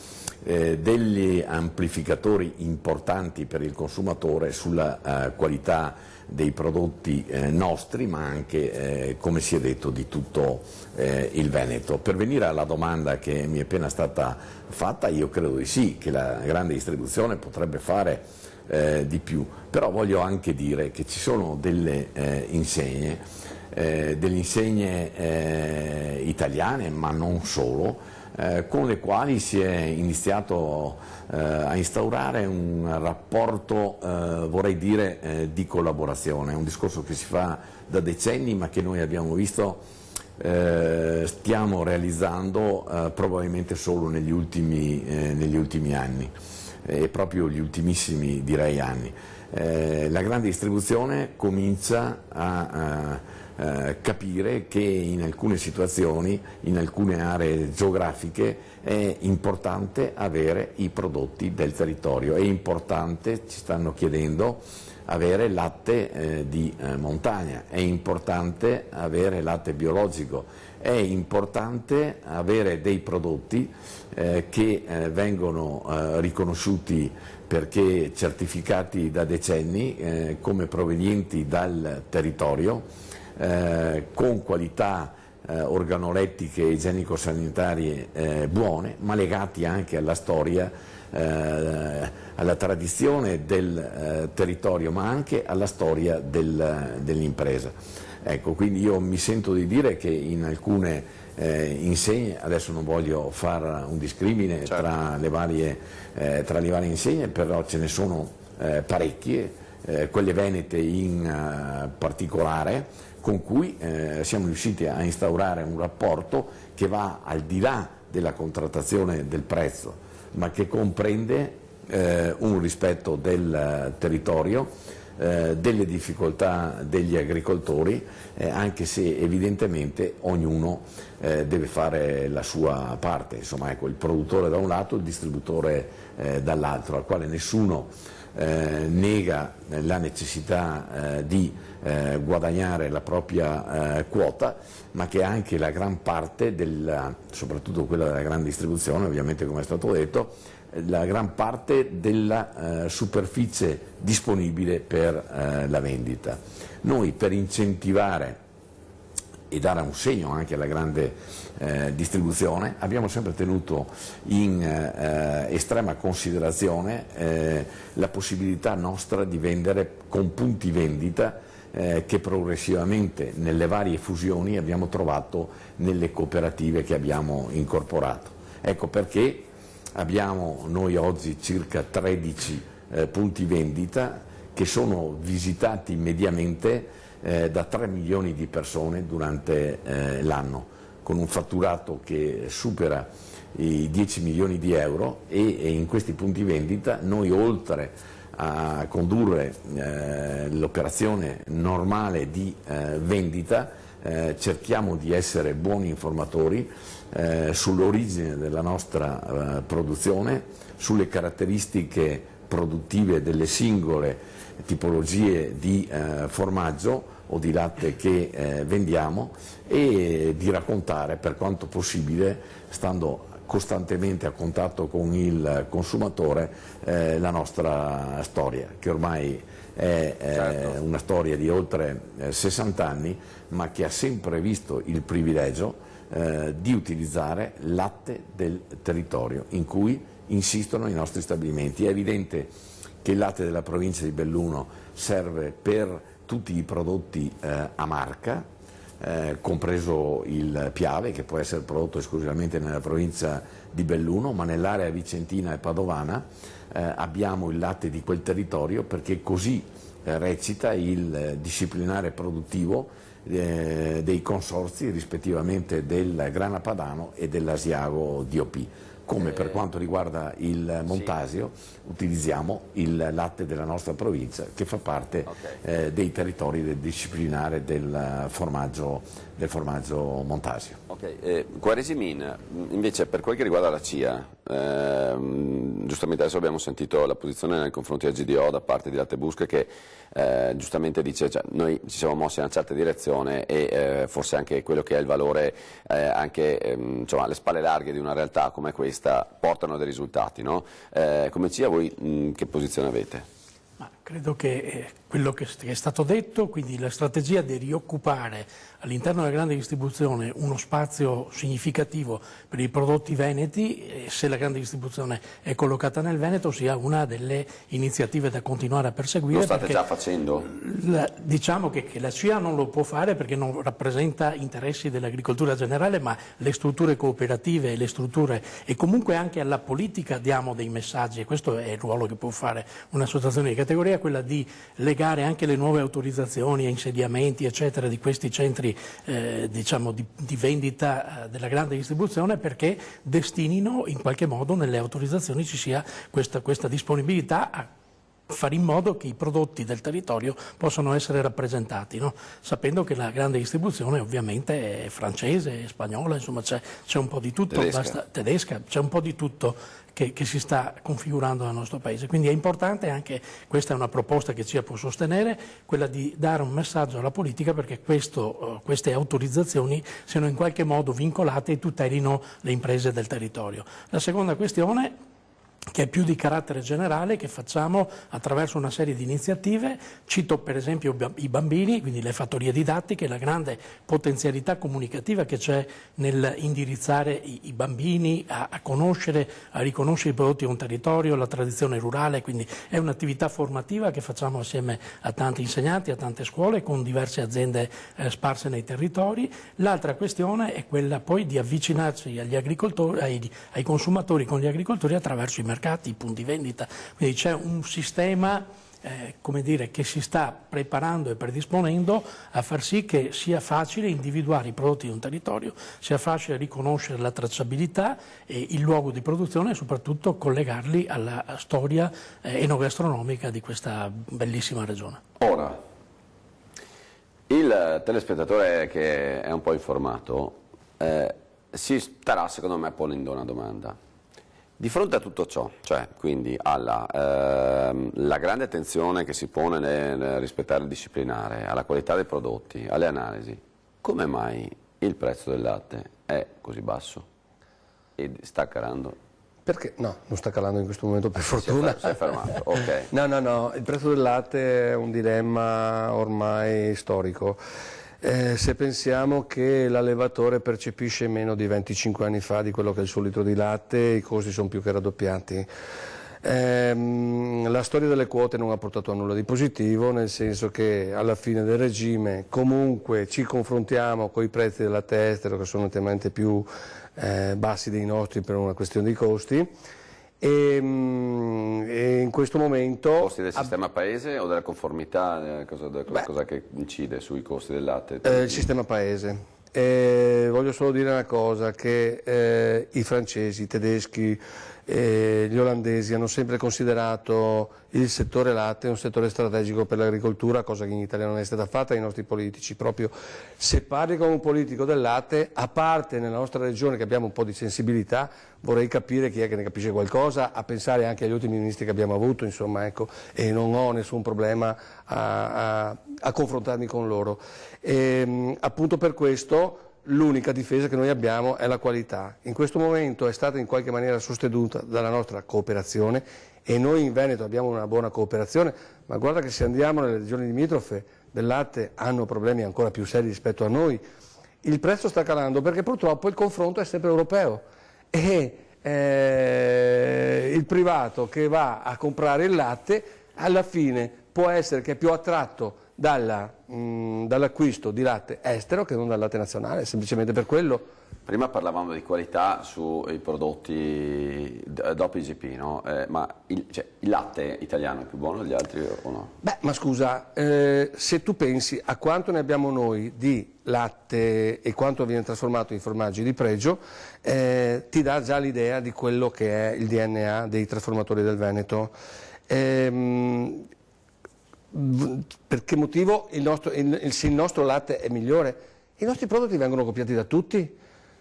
degli amplificatori importanti per il consumatore sulla qualità dei prodotti nostri, ma anche, come si è detto, di tutto il Veneto. Per venire alla domanda che mi è appena stata fatta, io credo di sì, che la grande distribuzione potrebbe fare di più, però voglio anche dire che ci sono delle insegne delle insegne italiane, ma non solo, con le quali si è iniziato a instaurare un rapporto, vorrei dire, di collaborazione. È un discorso che si fa da decenni, ma che noi abbiamo visto stiamo realizzando probabilmente solo negli ultimi anni, e proprio gli ultimissimi, direi, anni. La grande distribuzione comincia a capire che in alcune situazioni, in alcune aree geografiche, è importante avere i prodotti del territorio, è importante, ci stanno chiedendo, avere latte di montagna, è importante avere latte biologico, è importante avere dei prodotti che vengono riconosciuti perché certificati da decenni come provenienti dal territorio, con qualità organolettiche e igienico-sanitarie buone, ma legati anche alla storia, alla tradizione del territorio, ma anche alla storia dell'impresa. Ecco, quindi io mi sento di dire che in alcune insegne, adesso non voglio fare un discrimine, certo, tra le varie insegne, però ce ne sono parecchie, quelle venete in particolare, con cui siamo riusciti a instaurare un rapporto che va al di là della contrattazione del prezzo, ma che comprende un rispetto del territorio, delle difficoltà degli agricoltori, anche se evidentemente ognuno deve fare la sua parte. Insomma, ecco, il produttore da un lato, il distributore dall'altro, al quale nessuno nega la necessità di guadagnare la propria quota, ma che anche la gran parte, soprattutto quella della grande distribuzione, ovviamente, come è stato detto, la gran parte della superficie disponibile per la vendita. Noi, per incentivare e dare un segno anche alla grande distribuzione, abbiamo sempre tenuto in estrema considerazione la possibilità nostra di vendere con punti vendita che progressivamente nelle varie fusioni abbiamo trovato nelle cooperative che abbiamo incorporato. Ecco perché abbiamo noi oggi circa 13 punti vendita che sono visitati mediamente da 3 milioni di persone durante l'anno, con un fatturato che supera i 10 milioni di euro, e in questi punti vendita noi, oltre a condurre l'operazione normale di vendita, cerchiamo di essere buoni informatori sull'origine della nostra produzione, sulle caratteristiche produttive delle singole tipologie di formaggio o di latte che vendiamo, e di raccontare, per quanto possibile, stando costantemente a contatto con il consumatore, la nostra storia, che ormai è certo, una storia di oltre 60 anni, ma che ha sempre visto il privilegio di utilizzare latte del territorio in cui insistono i nostri stabilimenti. È evidente che il latte della provincia di Belluno serve per tutti i prodotti a marca, compreso il Piave, che può essere prodotto esclusivamente nella provincia di Belluno, ma nell'area vicentina e padovana abbiamo il latte di quel territorio, perché così recita il disciplinare produttivo dei consorzi, rispettivamente del Grana Padano e dell'Asiago DOP. Come per quanto riguarda il Montasio, sì, utilizziamo il latte della nostra provincia, che fa parte dei territori del disciplinare del formaggio Montasio. Quaresimin, invece, per quel che riguarda la CIA, giustamente adesso abbiamo sentito la posizione nei confronti del GDO da parte di Lattebusche, che giustamente dice, cioè, noi ci siamo mossi in una certa direzione, e forse anche quello che è il valore, insomma, alle spalle larghe di una realtà come questa portano dei risultati, no? Come CIA voi che posizione avete? Ma credo che quello che è stato detto, quindi la strategia di rioccupare all'interno della grande distribuzione uno spazio significativo per i prodotti veneti, se la grande distribuzione è collocata nel Veneto, sia una delle iniziative da continuare a perseguire. Lo state già facendo? Diciamo che la CIA non lo può fare perché non rappresenta interessi dell'agricoltura generale, ma le strutture cooperative e comunque anche alla politica diamo dei messaggi, e questo è il ruolo che può fare un'associazione di categoria, quella di legare anche le nuove autorizzazioni e insediamenti eccetera di questi centri diciamo di vendita della grande distribuzione, perché destinino in qualche modo nelle autorizzazioni ci sia questa disponibilità a fare in modo che i prodotti del territorio possano essere rappresentati, no? Sapendo che la grande distribuzione ovviamente è francese, è spagnola, insomma c'è un po' di tutto, tedesca, c'è un po' di tutto che si sta configurando nel nostro Paese. Quindi è importante anche, questa è una proposta che CIA può sostenere, quella di dare un messaggio alla politica perché queste autorizzazioni siano in qualche modo vincolate e tutelino le imprese del territorio. La seconda questione, che è più di carattere generale, che facciamo attraverso una serie di iniziative, cito per esempio i bambini, quindi le fattorie didattiche, la grande potenzialità comunicativa che c'è nel indirizzare i bambini a conoscere, a riconoscere i prodotti di un territorio, la tradizione rurale, quindi è un'attività formativa che facciamo assieme a tanti insegnanti, a tante scuole, con diverse aziende sparse nei territori. L'altra questione è quella poi di avvicinarsi agli agricoltori, ai consumatori con gli agricoltori attraverso i mercati, i punti vendita, quindi c'è un sistema come dire, che si sta preparando e predisponendo a far sì che sia facile individuare i prodotti di un territorio, sia facile riconoscere la tracciabilità e il luogo di produzione e soprattutto collegarli alla storia enogastronomica di questa bellissima regione. Ora, il telespettatore che è un po' informato si starà secondo me ponendo una domanda. Di fronte a tutto ciò, cioè quindi alla la grande attenzione che si pone nel rispettare il disciplinare, alla qualità dei prodotti, alle analisi, come mai il prezzo del latte è così basso e sta calando? Perché? No, non sta calando in questo momento per fortuna. Si è fermato, ok. No, il prezzo del latte è un dilemma ormai storico. Se pensiamo che l'allevatore percepisce meno di 25 anni fa di quello che è il suo litro di latte, i costi sono più che raddoppiati. La storia delle quote non ha portato a nulla di positivo, nel senso che alla fine del regime comunque ci confrontiamo con i prezzi del latte estero che sono nettamente più bassi dei nostri per una questione di costi. E in questo momento... Costi del sistema paese o della conformità? Cosa che incide sui costi del latte? Il sistema paese. Voglio solo dire una cosa, che i francesi, i tedeschi, gli olandesi hanno sempre considerato il settore latte un settore strategico per l'agricoltura, cosa che in Italia non è stata fatta dai nostri politici. Proprio se parli con un politico del latte, a parte nella nostra regione che abbiamo un po' di sensibilità, vorrei capire chi è che ne capisce qualcosa, a pensare anche agli ultimi ministri che abbiamo avuto, insomma, ecco, e non ho nessun problema a confrontarmi con loro. Appunto per questo l'unica difesa che noi abbiamo è la qualità. In questo momento è stata in qualche maniera sostenuta dalla nostra cooperazione e noi in Veneto abbiamo una buona cooperazione, ma guarda che se andiamo nelle regioni limitrofe del latte hanno problemi ancora più seri rispetto a noi. Il prezzo sta calando perché purtroppo il confronto è sempre europeo e il privato che va a comprare il latte alla fine può essere che è più attratto dall'acquisto di latte estero che non dal latte nazionale, semplicemente per quello. Prima parlavamo di qualità sui prodotti dopo IGP, no? Ma il latte italiano è più buono degli altri o no? Beh, ma scusa, se tu pensi a quanto ne abbiamo noi di latte e quanto viene trasformato in formaggi di pregio, ti dà già l'idea di quello che è il DNA dei trasformatori del Veneto. Per che motivo se il nostro latte è migliore? I nostri prodotti vengono copiati da tutti.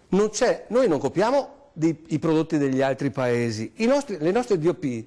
Noi non copiamo i prodotti degli altri paesi. Le nostre DOP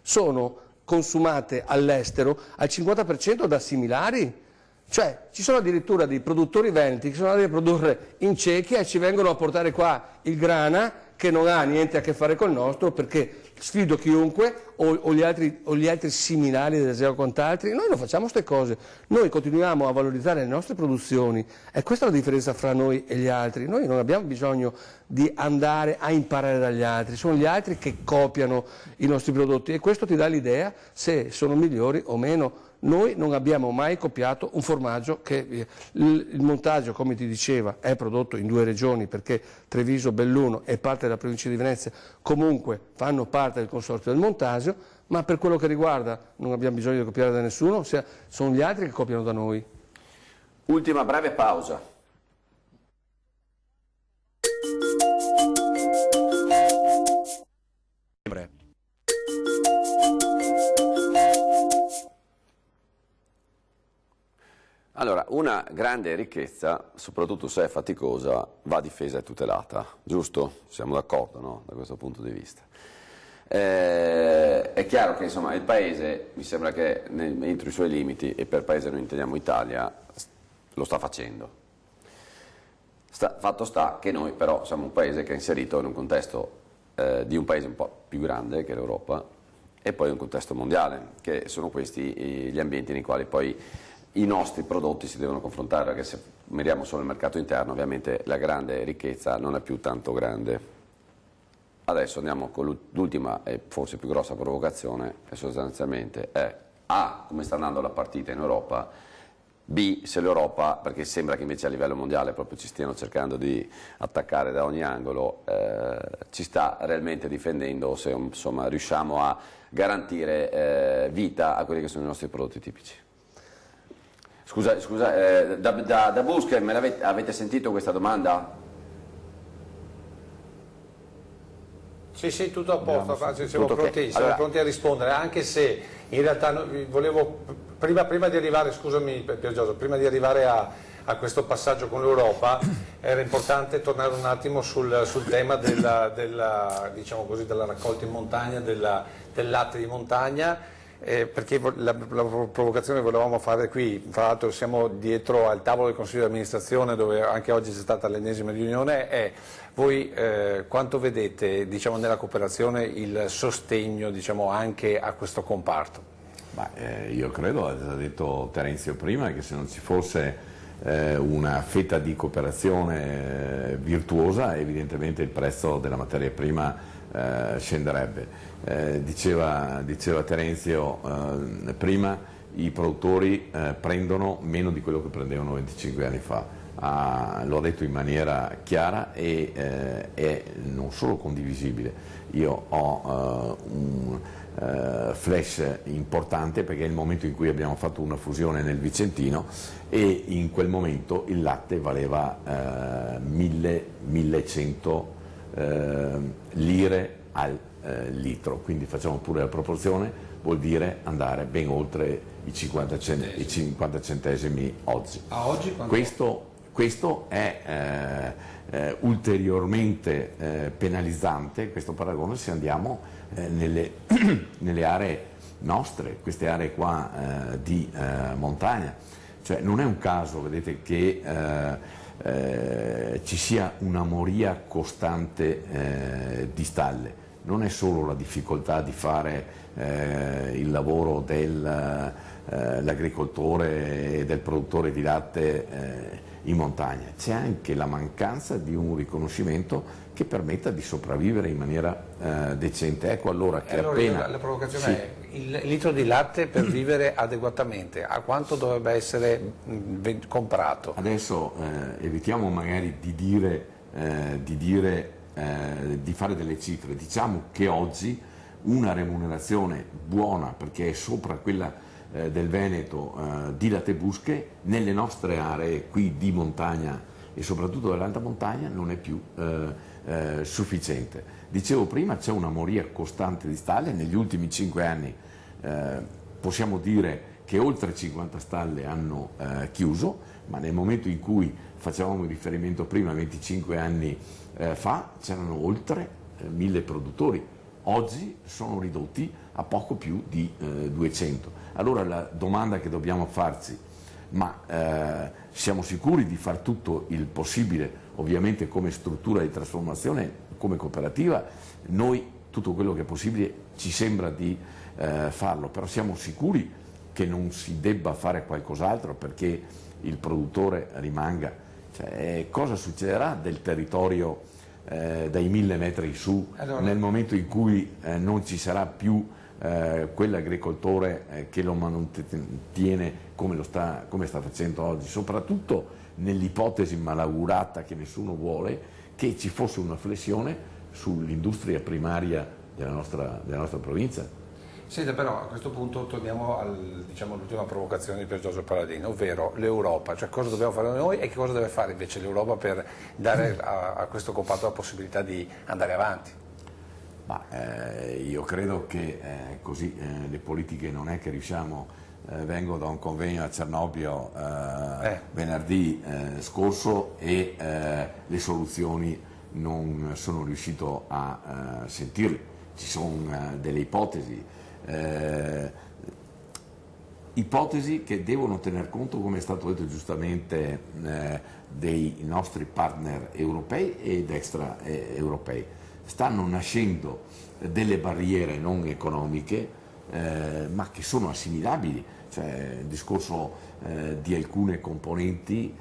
sono consumate all'estero al 50% da similari. Cioè ci sono addirittura dei produttori veneti che sono andati a produrre in Cechia e ci vengono a portare qua il grana che non ha niente a che fare col nostro, perché sfido chiunque o gli altri similari dell'Eseo quant'altri. Noi non facciamo queste cose, noi continuiamo a valorizzare le nostre produzioni, e questa è la differenza fra noi e gli altri. Noi non abbiamo bisogno di andare a imparare dagli altri, sono gli altri che copiano i nostri prodotti, e questo ti dà l'idea se sono migliori o meno. Noi non abbiamo mai copiato un formaggio che il montaggio, come ti diceva, è prodotto in 2 regioni, perché Treviso, Belluno e parte della provincia di Venezia comunque fanno parte del consorzio del montaggio, ma per quello che riguarda non abbiamo bisogno di copiare da nessuno, sono gli altri che copiano da noi. Ultima breve pausa. Allora, una grande ricchezza, soprattutto se è faticosa, va difesa e tutelata, giusto? Siamo d'accordo, no? Da questo punto di vista. È chiaro che insomma, il Paese, mi sembra che entro i suoi limiti, e per Paese noi intendiamo Italia, lo sta facendo. Fatto sta che noi però siamo un Paese che è inserito in un contesto di un Paese un po' più grande che l'Europa, e poi un contesto mondiale, che sono questi gli ambienti nei quali poi i nostri prodotti si devono confrontare, perché se miriamo solo il mercato interno ovviamente la grande ricchezza non è più tanto grande. Adesso andiamo con l'ultima e forse più grossa provocazione, che sostanzialmente è A, come sta andando la partita in Europa, B, se l'Europa, perché sembra che invece a livello mondiale proprio ci stiano cercando di attaccare da ogni angolo, ci sta realmente difendendo, se insomma riusciamo a garantire vita a quelli che sono i nostri prodotti tipici. Scusa, da Busche, avete sentito questa domanda? Sì, tutto a posto, siamo tutto pronti, okay. Allora, pronti a rispondere, anche se in realtà volevo, prima di arrivare, scusami Pier Giorgio, prima di arrivare a questo passaggio con l'Europa, era importante tornare un attimo sul tema diciamo così, della raccolta in montagna, del latte di montagna. Perché la provocazione che volevamo fare qui, tra l'altro siamo dietro al tavolo del Consiglio di amministrazione dove anche oggi c'è stata l'ennesima riunione, è voi quanto vedete, diciamo, nella cooperazione il sostegno, diciamo, anche a questo comparto? Io credo, ha detto Terenzio prima, che se non ci fosse una fetta di cooperazione virtuosa, evidentemente il prezzo della materia prima scenderebbe. Diceva Terenzio prima, i produttori prendono meno di quello che prendevano 25 anni fa. L'ho detto in maniera chiara e è non solo condivisibile. Io ho un flash importante, perché è il momento in cui abbiamo fatto una fusione nel Vicentino e in quel momento il latte valeva 1.100 lire al litro, quindi facciamo pure la proporzione, vuol dire andare ben oltre i 50 centesimi oggi. A oggi questo è ulteriormente penalizzante, questo paragone, se andiamo nelle aree nostre, queste aree qua di montagna. Cioè non è un caso, vedete, che ci sia una moria costante di stalle. Non è solo la difficoltà di fare il lavoro dell'agricoltore e del produttore di latte in montagna, c'è anche la mancanza di un riconoscimento che permetta di sopravvivere in maniera decente. Ecco allora che appena... La provocazione è il litro di latte per vivere adeguatamente, a quanto dovrebbe essere comprato? Adesso evitiamo magari di fare delle cifre, diciamo che oggi una remunerazione buona, perché è sopra quella del Veneto di Latte Busche, nelle nostre aree qui di montagna e soprattutto dell'alta montagna non è più sufficiente. Dicevo prima, c'è una moria costante di stalle, negli ultimi 5 anni possiamo dire che oltre 50 stalle hanno chiuso, ma nel momento in cui facevamo riferimento prima, 25 anni fa, c'erano oltre 1000 produttori. Oggi sono ridotti a poco più di 200. Allora la domanda che dobbiamo farci, ma siamo sicuri di far tutto il possibile, ovviamente come struttura di trasformazione come cooperativa noi tutto quello che è possibile ci sembra di farlo, però siamo sicuri che non si debba fare qualcos'altro perché il produttore rimanga. Cioè, cosa succederà del territorio dai 1000 metri in su nel momento in cui non ci sarà più quell'agricoltore che lo mantiene come sta facendo oggi, soprattutto nell'ipotesi malaugurata che nessuno vuole, che ci fosse una flessione sull'industria primaria della nostra provincia. Senta, però a questo punto torniamo all'ultima provocazione di Pier Giorgio Paladino, ovvero l'Europa, cioè cosa dobbiamo fare noi e che cosa deve fare invece l'Europa per dare a questo comparto la possibilità di andare avanti? Io credo che così le politiche non è che riusciamo, vengo da un convegno a Cernobbio venerdì scorso e le soluzioni non sono riuscito a sentirle, ci sono delle ipotesi che devono tener conto, come è stato detto giustamente, dei nostri partner europei ed extraeuropei. Stanno nascendo delle barriere non economiche, ma che sono assimilabili, cioè il discorso di alcune componenti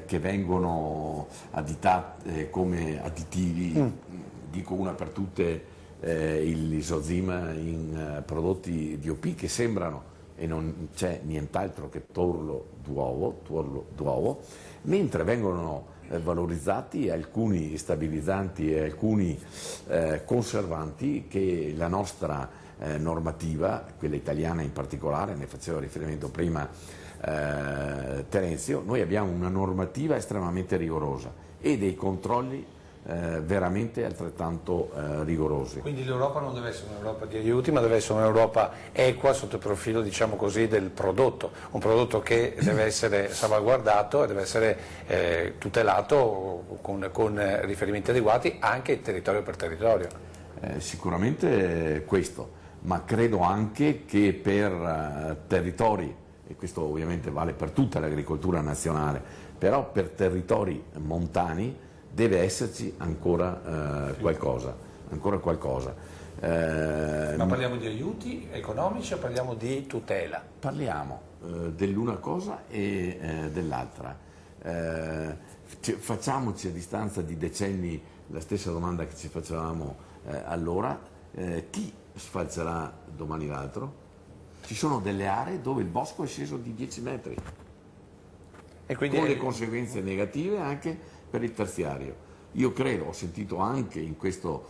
che vengono additate come additivi, dico una per tutte, l'isozima in prodotti DOP che sembrano, e non c'è nient'altro che tuorlo d'uovo, mentre vengono valorizzati alcuni stabilizzanti e alcuni conservanti che la nostra normativa, quella italiana in particolare, ne faceva riferimento prima Terenzio, noi abbiamo una normativa estremamente rigorosa e dei controlli veramente altrettanto rigorosi. Quindi l'Europa non deve essere un'Europa di aiuti, ma deve essere un'Europa equa sotto il profilo, diciamo così, del prodotto, un prodotto che deve essere salvaguardato e deve essere tutelato con riferimenti adeguati anche territorio per territorio. Sicuramente questo, ma credo anche che per territori, e questo ovviamente vale per tutta l'agricoltura nazionale, però per territori montani deve esserci ancora qualcosa. Ma parliamo di aiuti economici o parliamo di tutela? Parliamo dell'una cosa e dell'altra. Facciamoci a distanza di decenni la stessa domanda che ci facevamo allora, chi sfalcerà domani l'altro? Ci sono delle aree dove il bosco è sceso di 10 metri, e quindi con le conseguenze negative anche per il terziario. Io credo, ho sentito anche in questo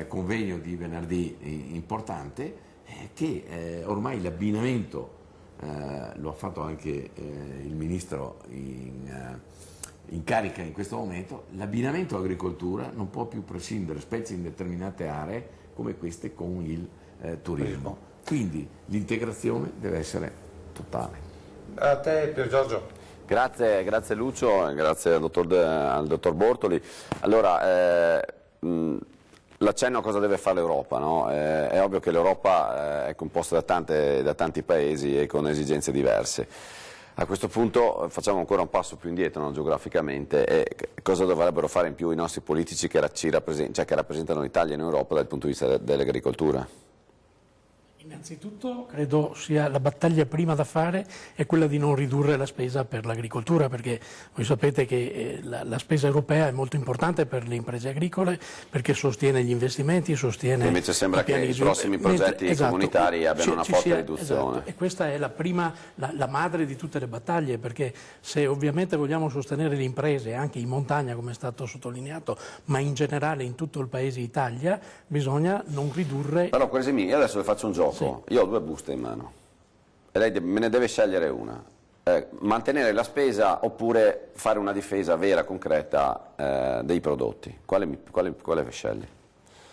convegno di venerdì importante, che ormai l'abbinamento, lo ha fatto anche il ministro in carica in questo momento, l'abbinamento agricoltura non può più prescindere, specie in determinate aree come queste, con il turismo. Quindi l'integrazione deve essere totale. A te, Pier Giorgio. Grazie Lucio, grazie al dottor Bortoli. Allora, l'accenno a cosa deve fare l'Europa, no? È ovvio che l'Europa è composta da tanti paesi e con esigenze diverse. A questo punto facciamo ancora un passo più indietro, no, geograficamente, e cosa dovrebbero fare in più i nostri politici che rappresentano l'Italia in Europa dal punto di vista dell'agricoltura? Innanzitutto credo sia la battaglia prima da fare è quella di non ridurre la spesa per l'agricoltura, perché voi sapete che la spesa europea è molto importante per le imprese agricole perché sostiene gli investimenti, sostiene invece sembra che i prossimi progetti comunitari abbiano una forte riduzione. Esatto, e questa è la madre di tutte le battaglie, perché se ovviamente vogliamo sostenere le imprese anche in montagna, come è stato sottolineato, ma in generale in tutto il paese Italia, bisogna non ridurre. Però Quesimi, io adesso le faccio un gioco. Sì. Io ho 2 buste in mano e lei me ne deve scegliere una, mantenere la spesa oppure fare una difesa vera, concreta dei prodotti. Quale sceglie?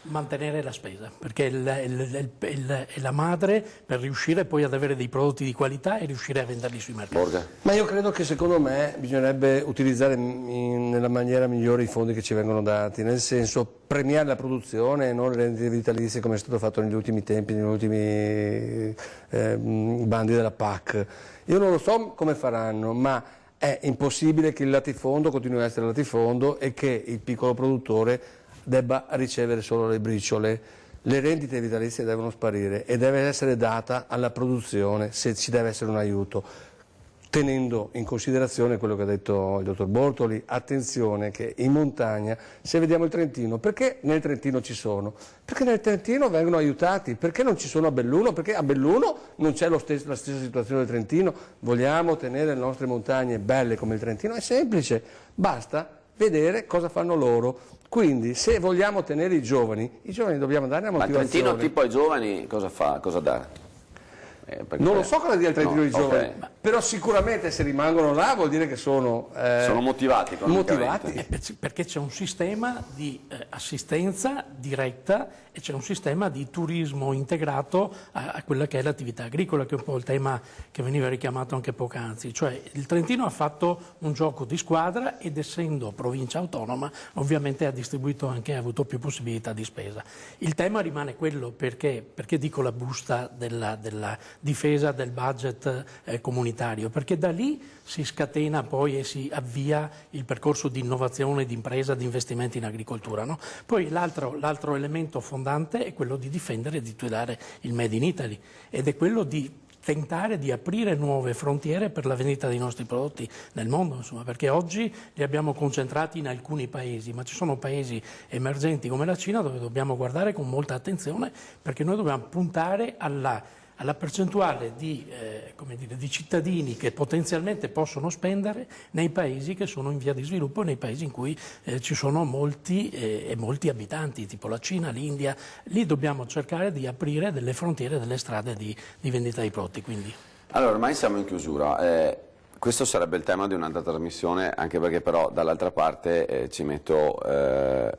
Mantenere la spesa, perché è la madre per riuscire poi ad avere dei prodotti di qualità e riuscire a venderli sui mercati. Borga? Ma io credo che secondo me bisognerebbe utilizzare nella maniera migliore i fondi che ci vengono dati, nel senso premiare la produzione e non le rendite vitalizie come è stato fatto negli ultimi tempi, negli ultimi bandi della PAC. Io non lo so come faranno, ma è impossibile che il latifondo continui a essere latifondo e che il piccolo produttore debba ricevere solo le briciole. Le rendite vitalizie devono sparire e deve essere data alla produzione se ci deve essere un aiuto, tenendo in considerazione quello che ha detto il dottor Bortoli. Attenzione che in montagna, se vediamo il Trentino, perché nel Trentino ci sono? Perché nel Trentino vengono aiutati, perché non ci sono a Belluno? Perché a Belluno non c'è la stessa situazione del Trentino. Vogliamo tenere le nostre montagne belle come il Trentino? È semplice, basta vedere cosa fanno loro. Quindi se vogliamo tenere i giovani dobbiamo dare una motivazione. Ma il Trentino tipo ai giovani cosa fa? Cosa dà? Non lo so cosa dire al Trentino ai giovani, okay. Però sicuramente se rimangono là vuol dire che sono motivati. Perché c'è un sistema di assistenza diretta e c'è un sistema di turismo integrato a quella che è l'attività agricola, che è un po' il tema che veniva richiamato anche poc'anzi. Cioè il Trentino ha fatto un gioco di squadra ed essendo provincia autonoma ovviamente ha avuto più possibilità di spesa. Il tema rimane quello, perché dico la busta della difesa del budget comunitario, perché da lì si scatena poi e si avvia il percorso di innovazione, di impresa, di investimenti in agricoltura. No? Poi l'altro elemento fondante è quello di difendere e di tutelare il Made in Italy ed è quello di tentare di aprire nuove frontiere per la vendita dei nostri prodotti nel mondo, insomma, perché oggi li abbiamo concentrati in alcuni paesi, ma ci sono paesi emergenti come la Cina dove dobbiamo guardare con molta attenzione, perché noi dobbiamo puntare alla percentuale di cittadini che potenzialmente possono spendere nei paesi che sono in via di sviluppo, nei paesi in cui ci sono molti abitanti, tipo la Cina, l'India. Lì dobbiamo cercare di aprire delle frontiere, delle strade di vendita dei prodotti. Quindi. Allora, ormai siamo in chiusura. Questo sarebbe il tema di un'altra trasmissione, anche perché però dall'altra parte ci metto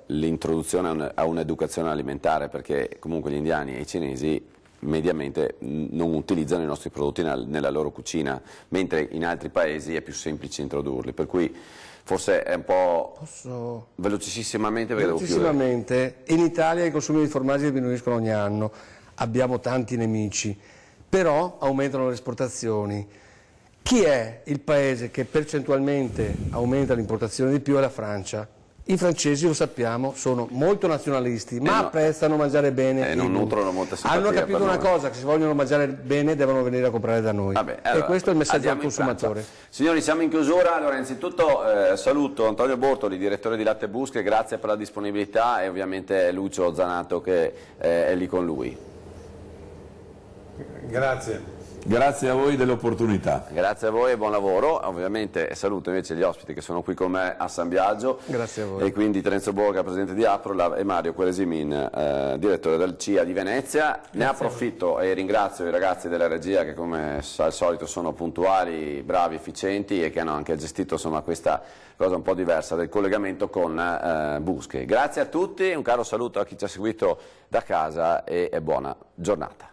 l'introduzione a un'educazione alimentare, perché comunque gli indiani e i cinesi mediamente non utilizzano i nostri prodotti nella loro cucina, mentre in altri paesi è più semplice introdurli, per cui forse è un po'... Velocissimamente, perché devo chiudere. In Italia i consumi di formaggi diminuiscono ogni anno, abbiamo tanti nemici, però aumentano le esportazioni. Chi è il paese che percentualmente aumenta l'importazione di più? È la Francia. I francesi, lo sappiamo, sono molto nazionalisti, ma apprezzano mangiare bene. Non nutrono molta simpatia. Hanno capito una cosa, che se vogliono mangiare bene devono venire a comprare da noi. Vabbè, allora, e questo è il messaggio al consumatore. Signori, siamo in chiusura. Allora, innanzitutto saluto Antonio Bortoli, direttore di Latte Busche, grazie per la disponibilità, e ovviamente Lucio Zanato che è lì con lui. Grazie. Grazie a voi dell'opportunità. Grazie a voi e buon lavoro. Ovviamente saluto invece gli ospiti che sono qui con me a San Biagio. Grazie a voi. E quindi Terenzo Borga, presidente di Aprola, e Mario Queresimin, direttore del CIA di Venezia. Ne approfitto e ringrazio i ragazzi della regia che come al solito sono puntuali, bravi, efficienti e che hanno anche gestito insomma questa cosa un po' diversa del collegamento con Busche. Grazie a tutti, un caro saluto a chi ci ha seguito da casa e buona giornata.